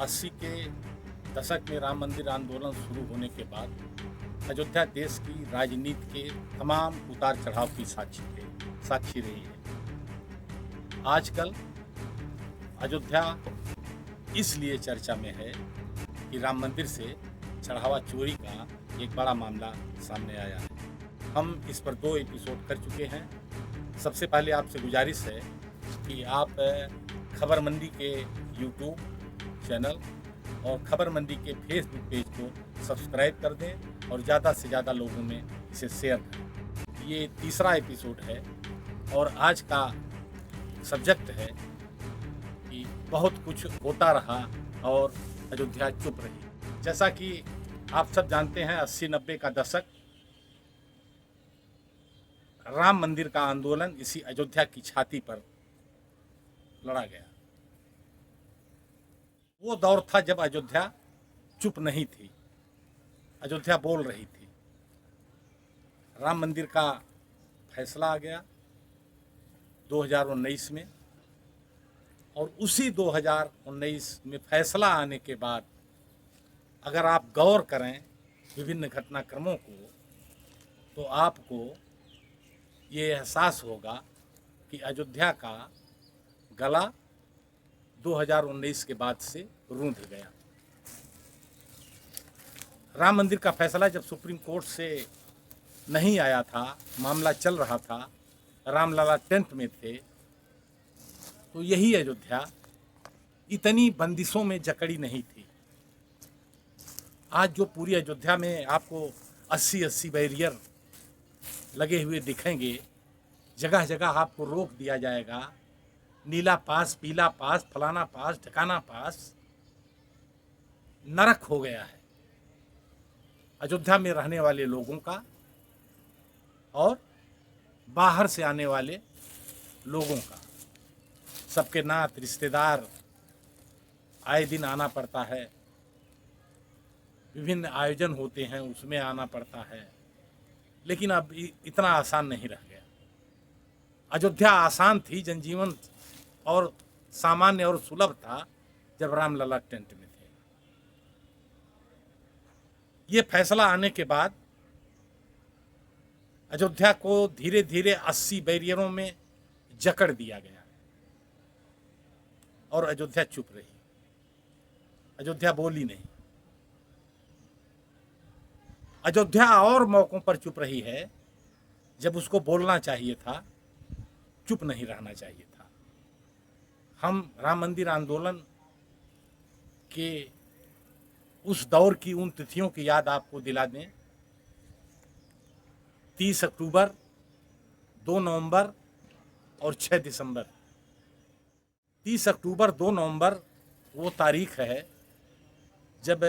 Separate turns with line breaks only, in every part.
80 के दशक में राम मंदिर आंदोलन शुरू होने के बाद अयोध्या देश की राजनीति के तमाम उतार चढ़ाव की साक्षी रही है। आजकल अयोध्या इसलिए चर्चा में है कि राम मंदिर से चढ़ावा चोरी का एक बड़ा मामला सामने आया है। हम इस पर 2 एपिसोड कर चुके हैं। सबसे पहले आपसे गुजारिश है कि आप खबर मंडी के यूट्यूब चैनल और खबर मंडी के फेसबुक पेज को सब्सक्राइब कर दें और ज़्यादा से ज़्यादा लोगों में इसे शेयर करें। ये तीसरा एपिसोड है और आज का सब्जेक्ट है कि बहुत कुछ होता रहा और अयोध्या चुप रही। जैसा कि आप सब जानते हैं, 80-90 का दशक राम मंदिर का आंदोलन इसी अयोध्या की छाती पर लड़ा गया। वो दौर था जब अयोध्या चुप नहीं थी, अयोध्या बोल रही थी। राम मंदिर का फैसला आ गया 2019 में, और उसी 2019 में फैसला आने के बाद अगर आप गौर करें विभिन्न घटनाक्रमों को, तो आपको ये एहसास होगा कि अयोध्या का गला 2019 के बाद से रूंध गया। राम मंदिर का फैसला जब सुप्रीम कोर्ट से नहीं आया था, मामला चल रहा था, रामलला टेंट में थे, तो यही अयोध्या इतनी बंदिशों में जकड़ी नहीं थी। आज जो पूरी अयोध्या में आपको 80-80 बैरियर लगे हुए दिखेंगे, जगह जगह आपको रोक दिया जाएगा, नीला पास, पीला पास, फलाना पास, ठिकाना पास, नरक हो गया है अयोध्या में रहने वाले लोगों का और बाहर से आने वाले लोगों का। सबके नात रिश्तेदार आए दिन आना पड़ता है, विभिन्न आयोजन होते हैं उसमें आना पड़ता है, लेकिन अब इतना आसान नहीं रह गया। अयोध्या आसान थी, जनजीवन और सामान्य और सुलभ था जब रामलला टेंट में थे। ये फैसला आने के बाद अयोध्या को धीरे धीरे 80 बैरियरों में जकड़ दिया गया और अयोध्या चुप रही, अयोध्या बोली नहीं। अयोध्या और मौकों पर चुप रही है जब उसको बोलना चाहिए था, चुप नहीं रहना चाहिए था। हम राम मंदिर आंदोलन के उस दौर की उन तिथियों की याद आपको दिला दें। 30 अक्टूबर, 2 नवंबर और 6 दिसंबर। 30 अक्टूबर 2 नवंबर वो तारीख है जब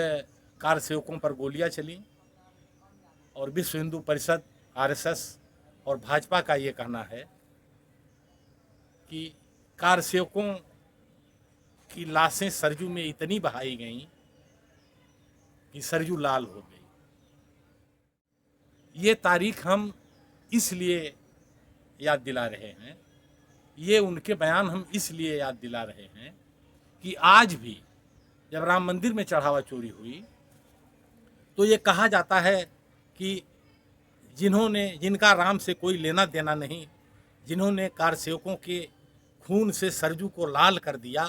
कार सेवकों पर गोलियां चली और विश्व हिंदू परिषद, आरएसएस और भाजपा का ये कहना है कि कार सेवकों की लाशें सरजू में इतनी बहाई गईं कि सरजू लाल हो गई। ये तारीख हम इसलिए याद दिला रहे हैं, ये उनके बयान हम इसलिए याद दिला रहे हैं कि आज भी जब राम मंदिर में चढ़ावा चोरी हुई तो ये कहा जाता है कि जिनका राम से कोई लेना देना नहीं, जिन्होंने कार सेवकों के खून से सरजू को लाल कर दिया,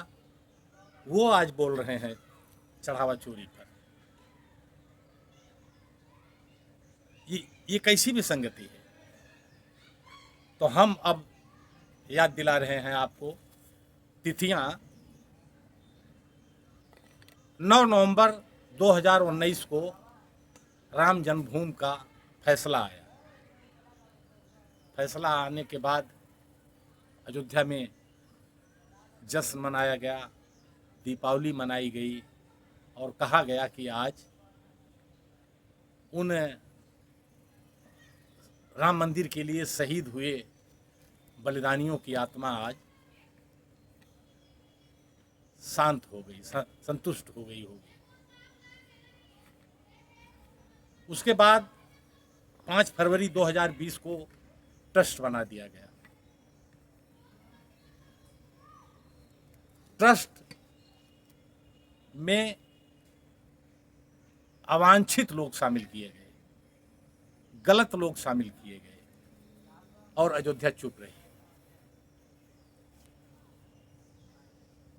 वो आज बोल रहे हैं चढ़ावा चोरी पर। ये कैसी भी संगति है। तो हम अब याद दिला रहे हैं आपको तिथियां। 9 नवंबर 2019 को राम जन्मभूमि का फैसला आया। फैसला आने के बाद अयोध्या में जश्न मनाया गया, दीपावली मनाई गई और कहा गया कि आज उन राम मंदिर के लिए शहीद हुए बलिदानियों की आत्मा आज शांत हो गई, संतुष्ट हो गई होगी। उसके बाद 5 फरवरी 2020 को ट्रस्ट बना दिया गया। ट्रस्ट में अवांछित लोग शामिल किए गए, गलत लोग शामिल किए गए और अयोध्या चुप रही।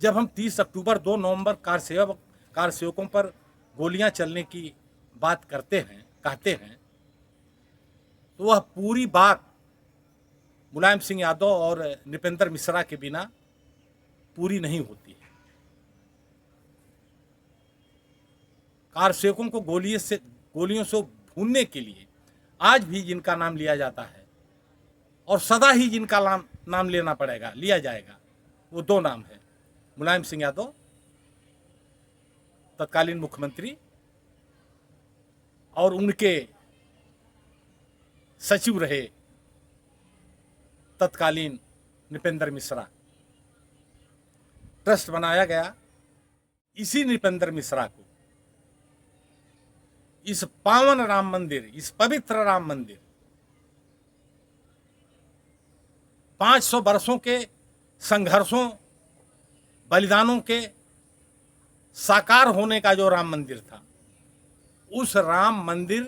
जब हम 30 अक्टूबर 2 नवंबर कार सेवकों पर गोलियां चलने की बात कहते हैं, तो वह पूरी बात मुलायम सिंह यादव और नृपेंद्र मिश्रा के बिना पूरी नहीं होती है। कार सेवकों को गोलियों से भूनने के लिए आज भी जिनका नाम लिया जाता है और सदा ही जिनका नाम लिया जाएगा, वो दो नाम है, मुलायम सिंह यादव तत्कालीन मुख्यमंत्री और उनके सचिव रहे तत्कालीन नृपेंद्र मिश्रा। ट्रस्ट बनाया गया इसी नृपेंद्र मिश्रा को इस पावन राम मंदिर, इस पवित्र राम मंदिर 500 वर्षों के संघर्षों, बलिदानों के साकार होने का जो राम मंदिर था, उस राम मंदिर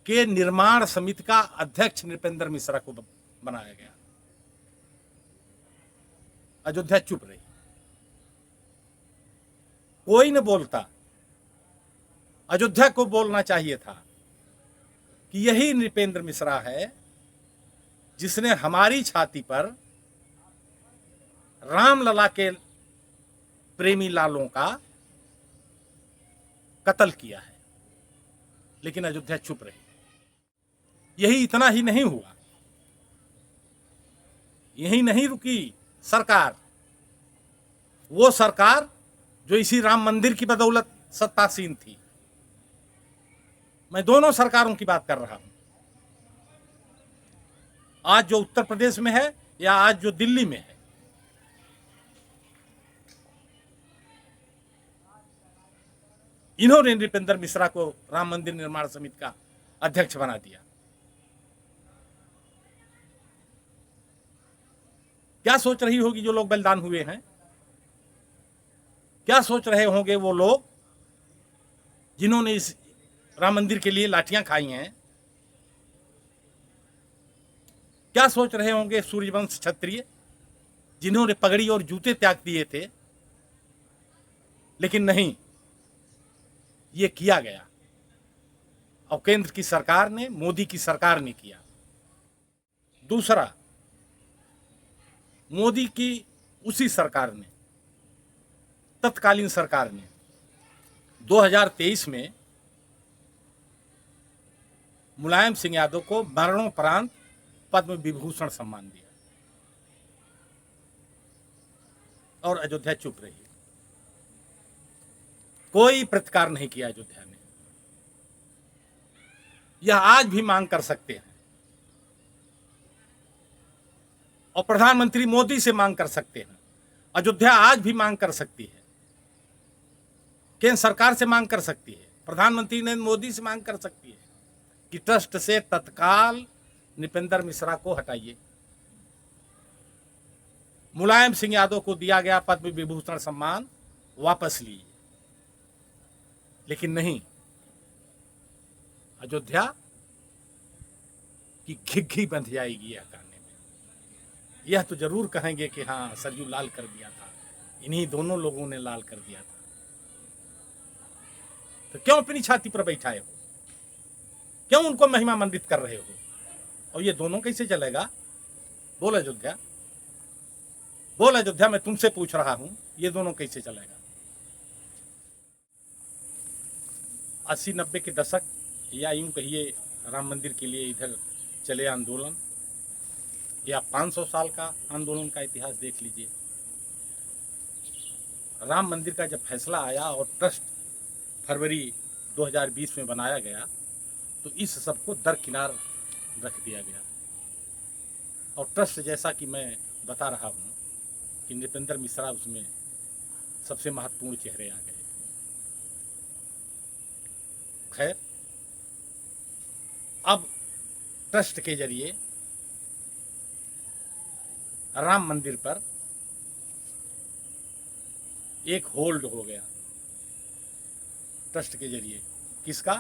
के निर्माण समिति का अध्यक्ष नृपेंद्र मिश्रा को बनाया गया। अयोध्या चुप रही, कोई न बोलता। अयोध्या को बोलना चाहिए था कि यही नृपेंद्र मिश्रा है जिसने हमारी छाती पर रामलला के प्रेमी लालों का कत्ल किया है, लेकिन अयोध्या चुप रही। यही इतना ही नहीं हुआ, यही नहीं रुकी सरकार, वो सरकार जो इसी राम मंदिर की बदौलत सत्तासीन थी। मैं दोनों सरकारों की बात कर रहा हूं, आज जो उत्तर प्रदेश में है या आज जो दिल्ली में है। इन्होंने नृपेंद्र मिश्रा को राम मंदिर निर्माण समिति का अध्यक्ष बना दिया। क्या सोच रही होगी जो लोग बलिदान हुए हैं? क्या सोच रहे होंगे वो लोग जिन्होंने इस राम मंदिर के लिए लाठियां खाई हैं? क्या सोच रहे होंगे सूर्यवंश क्षत्रिय जिन्होंने पगड़ी और जूते त्याग दिए थे? लेकिन नहीं, ये किया गया और केंद्र की सरकार ने, मोदी की सरकार ने किया। दूसरा, मोदी की उसी सरकार ने, तत्कालीन सरकार ने 2023 में मुलायम सिंह यादव को मरणोपरांत पद्म विभूषण सम्मान दिया और अयोध्या चुप रही। कोई प्रतिकार नहीं किया अयोध्या ने। यह आज भी मांग कर सकते हैं और प्रधानमंत्री मोदी से मांग कर सकते हैं। अयोध्या आज भी मांग कर सकती है, केंद्र सरकार से मांग कर सकती है, प्रधानमंत्री नरेंद्र मोदी से मांग कर सकती है कि ट्रस्ट से तत्काल नृपेंद्र मिश्रा को हटाइए। मुलायम सिंह यादव को दिया गया पद्म विभूषण सम्मान वापस लीजिए। लेकिन नहीं, अयोध्या की घिघी बंध जाएगी यह करने में। यह तो जरूर कहेंगे कि हाँ, सरयू लाल कर दिया था, इन्हीं दोनों लोगों ने लाल कर दिया था। तो क्यों अपनी छाती पर बैठाए हो? क्यों उनको महिमा मंडित कर रहे हो? और ये दोनों कैसे चलेगा? बोल अयोध्या, बोल अयोध्या, मैं तुमसे पूछ रहा हूं, ये दोनों कैसे चलेगा? 80-90 के दशक या यूं कहिए राम मंदिर के लिए इधर चले आंदोलन, या 500 साल का आंदोलन का इतिहास देख लीजिए। राम मंदिर का जब फैसला आया और ट्रस्ट फरवरी 2020 में बनाया गया, तो इस सबको दरकिनार रख दिया गया। और ट्रस्ट, जैसा कि मैं बता रहा हूँ कि नृपेंद्र मिश्रा उसमें सबसे महत्वपूर्ण चेहरे आ गए। खैर, अब ट्रस्ट के जरिए राम मंदिर पर एक होल्ड हो गया, ट्रस्ट के जरिए। किसका?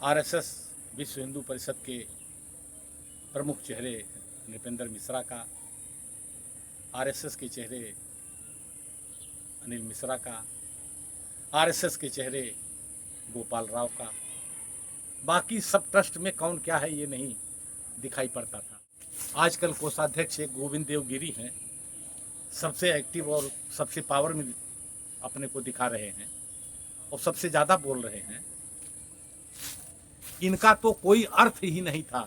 आरएसएस विश्व हिंदू परिषद के प्रमुख चेहरे नृपेंद्र मिश्रा का, आरएसएस के चेहरे अनिल मिश्रा का, आरएसएस के चेहरे गोपाल राव का। बाकी सब ट्रस्ट में कौन क्या है ये नहीं दिखाई पड़ता था। आजकल कोषाध्यक्ष एक गोविंद देव गिरी हैं, सबसे एक्टिव और सबसे पावर में अपने को दिखा रहे हैं और सबसे ज़्यादा बोल रहे हैं। इनका तो कोई अर्थ ही नहीं था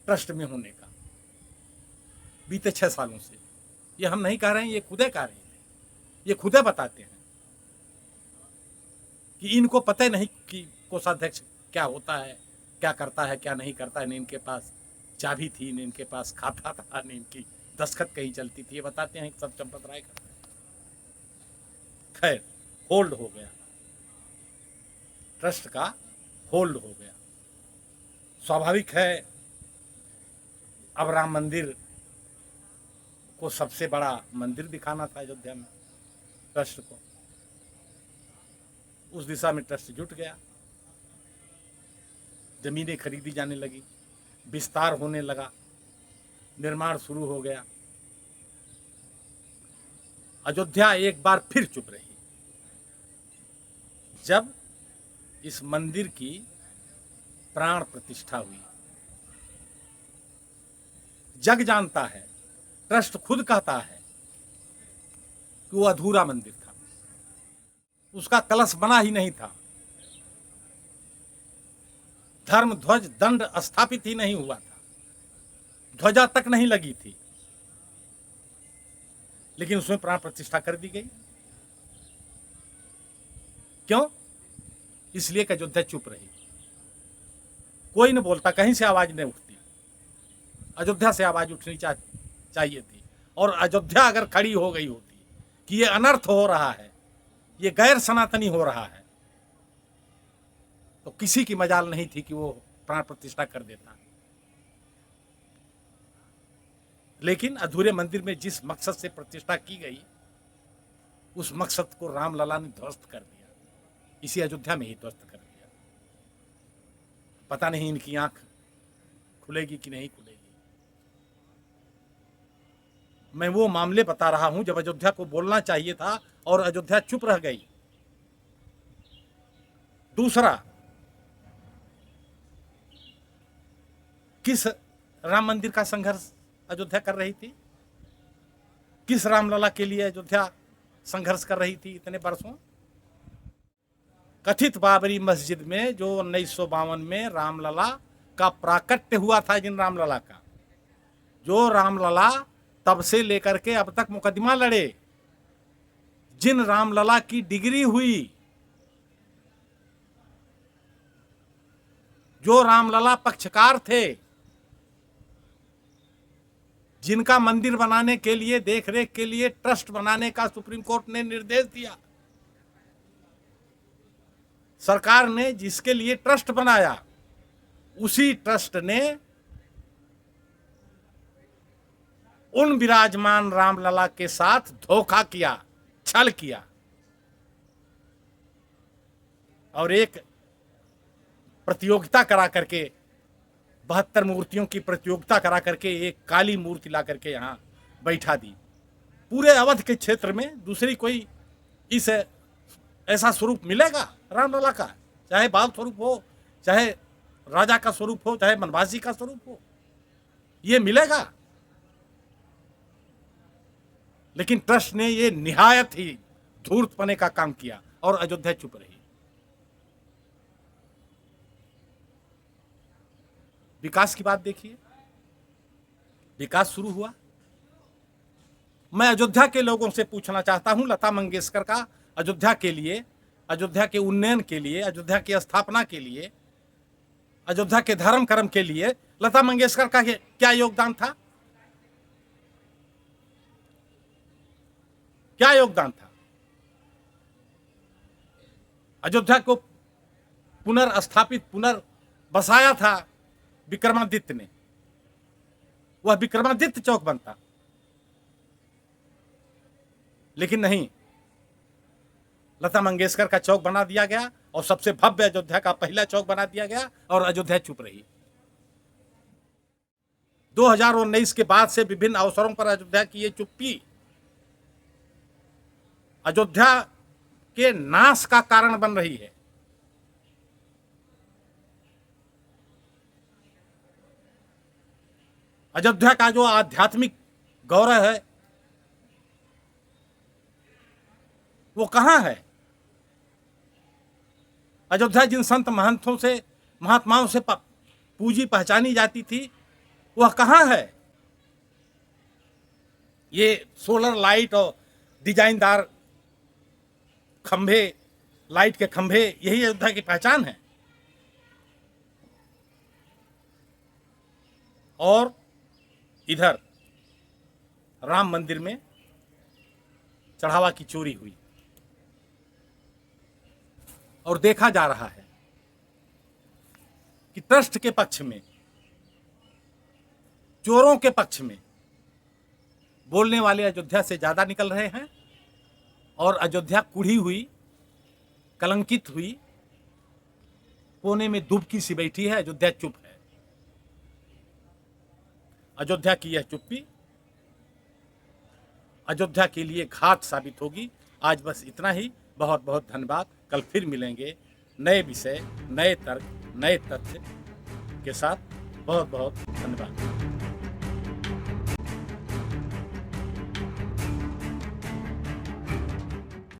ट्रस्ट में होने का बीते 6 सालों से। ये हम नहीं कह रहे हैं, ये खुदे कह रहे हैं, ये खुदे बताते हैं कि इनको पता नहीं कि कोषाध्यक्ष क्या होता है, क्या करता है, क्या नहीं करता है। न इनके पास चाबी थी, न इनके पास खाता था, न इनकी दस्तखत कहीं चलती थी। ये बताते हैं सब चंपत राय का। खैर, होल्ड हो गया, ट्रस्ट का होल्ड हो गया। स्वाभाविक है, अब राम मंदिर को सबसे बड़ा मंदिर दिखाना था अयोध्या में ट्रस्ट को। उस दिशा में ट्रस्ट जुट गया, जमीनें खरीदी जाने लगी, विस्तार होने लगा, निर्माण शुरू हो गया। अयोध्या एक बार फिर चुप रही जब इस मंदिर की प्राण प्रतिष्ठा हुई। जग जानता है, ट्रस्ट खुद कहता है कि वो अधूरा मंदिर था, उसका कलश बना ही नहीं था, धर्म ध्वज दंड स्थापित ही नहीं हुआ था, ध्वजा तक नहीं लगी थी, लेकिन उसमें प्राण प्रतिष्ठा कर दी गई। क्यों? इसलिए कि अयोध्या चुप रही, कोई नहीं बोलता, कहीं से आवाज नहीं उठती। अयोध्या से आवाज उठनी चाहिए थी। और अयोध्या अगर खड़ी हो गई होती कि ये अनर्थ हो रहा है, ये गैर सनातनी हो रहा है, तो किसी की मजाल नहीं थी कि वो प्राण प्रतिष्ठा कर देता। लेकिन अधूरे मंदिर में जिस मकसद से प्रतिष्ठा की गई, उस मकसद को रामलला ने ध्वस्त कर दिया। इसी अयोध्या में ही ध्वस्त कर दिया। पता नहीं इनकी आंख खुलेगी कि नहीं खुलेगी। मैं वो मामले बता रहा हूं जब अयोध्या को बोलना चाहिए था और अयोध्या चुप रह गई। दूसरा, किस राम मंदिर का संघर्ष अयोध्या कर रही थी? किस रामलला के लिए अयोध्या संघर्ष कर रही थी इतने वर्षों? कथित बाबरी मस्जिद में जो 1952 में रामलला का प्राकट्य हुआ था, जिन रामलला का, जो रामलला तब से लेकर के अब तक मुकदमा लड़े, जिन रामलला की डिग्री हुई, जो रामलला पक्षकार थे, जिनका मंदिर बनाने के लिए, देखरेख के लिए ट्रस्ट बनाने का सुप्रीम कोर्ट ने निर्देश दिया, सरकार ने जिसके लिए ट्रस्ट बनाया, उसी ट्रस्ट ने उन विराजमान रामलला के साथ धोखा किया, छल किया और एक प्रतियोगिता करा करके, 72 मूर्तियों की प्रतियोगिता करा करके एक काली मूर्ति ला करके यहां बैठा दी। पूरे अवध के क्षेत्र में दूसरी कोई इस ऐसा स्वरूप मिलेगा रामलला का? चाहे बाल स्वरूप हो, चाहे राजा का स्वरूप हो, चाहे बनवासी का स्वरूप हो, ये मिलेगा? लेकिन ट्रस्ट ने ये निहायत ही धूर्तपने का काम किया और अयोध्या चुप रही। विकास की बात देखिए, विकास शुरू हुआ। मैं अयोध्या के लोगों से पूछना चाहता हूं, लता मंगेशकर का अयोध्या के लिए, अयोध्या के उन्नयन के लिए, अयोध्या की स्थापना के लिए, अयोध्या के धर्म कर्म के लिए लता मंगेशकर का क्या योगदान था? क्या योगदान था? अयोध्या को पुनर्स्थापित, पुनर्बसाया था विक्रमादित्य ने। वह विक्रमादित्य चौक बनता, लेकिन नहीं, लता मंगेशकर का चौक बना दिया गया और सबसे भव्य अयोध्या का पहला चौक बना दिया गया और अयोध्या चुप रही। 2019 के बाद से विभिन्न अवसरों पर अयोध्या की ये चुप्पी अयोध्या के नाश का कारण बन रही है। अयोध्या का जो आध्यात्मिक गौरव है वो कहां है? अयोध्या जिन संत महंतों से महात्माओं से पूजी पहचानी जाती थी वह कहां है? ये सोलर लाइट और डिजाइनदार खंभे, लाइट के खंभे, यही अयोध्या की पहचान है। और इधर राम मंदिर में चढ़ावा की चोरी हुई और देखा जा रहा है कि ट्रस्ट के पक्ष में, चोरों के पक्ष में बोलने वाले अयोध्या से ज्यादा निकल रहे हैं और अयोध्या कुढ़ी हुई, कलंकित हुई, कोने में दुबकी सी बैठी है। अयोध्या चुप है। अयोध्या की यह चुप्पी अयोध्या के लिए घात साबित होगी। आज बस इतना ही। बहुत बहुत धन्यवाद। कल फिर मिलेंगे नए विषय, नए तर्क, नए तथ्य के साथ। बहुत बहुत धन्यवाद।